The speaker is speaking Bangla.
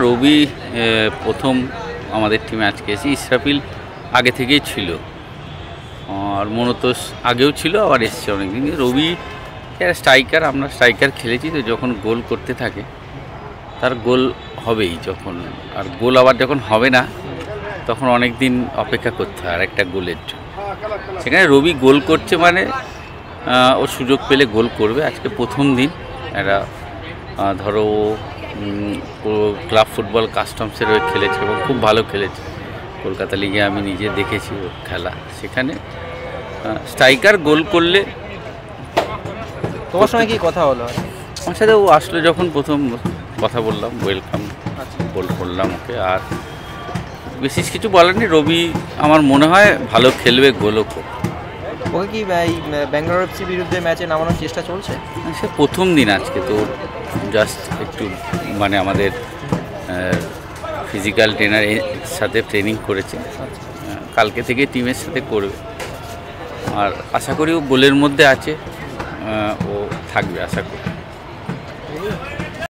রবি প্রথম আমাদের টিমে আজকে এসে, ইসরাফিল আগে থেকেই ছিল, আর মনোতোষ আগেও ছিল, আবার এসছে অনেকদিন। রবি স্ট্রাইকার, আমরা স্ট্রাইকার খেলেছি তো, যখন গোল করতে থাকে তার গোল হবেই, যখন আর গোল আবার যখন হবে না তখন অনেক দিন অপেক্ষা করতে হয় আর একটা গোলের জন্য। সেখানে রবি গোল করছে মানে ও সুযোগ পেলে গোল করবে। আজকে প্রথম দিন একটা ধরো ও ক্লাব ফুটবল কাস্টমসের হয়ে খেলেছে এবং খুব ভালো খেলেছে। কলকাতা লিগে আমি নিজে দেখেছি ওর খেলা। সেখানে স্ট্রাইকার গোল করলে, তোমার সঙ্গে কি কথা হলো? আমার সাথে ও আসলো যখন প্রথম কথা বললাম, ওয়েলকাম বললাম ওকে, আর বিশেষ কিছু বলেনি। রবি আমার মনে হয় ভালো খেলবে, গোলও করবে। ওকে কি এই ব্যাঙ্গালোর এফসি বিরুদ্ধে ম্যাচে নামানোর চেষ্টা চলছে? সে প্রথম দিন আজকে তো, জাস্ট একটু মানে আমাদের ফিজিক্যাল ট্রেনারের সাথে ট্রেনিং করেছে, কালকে থেকে টিমের সাথে করবে। আর আশা করি ও গোলের মধ্যে আছে, ও থাকবে আশা করি।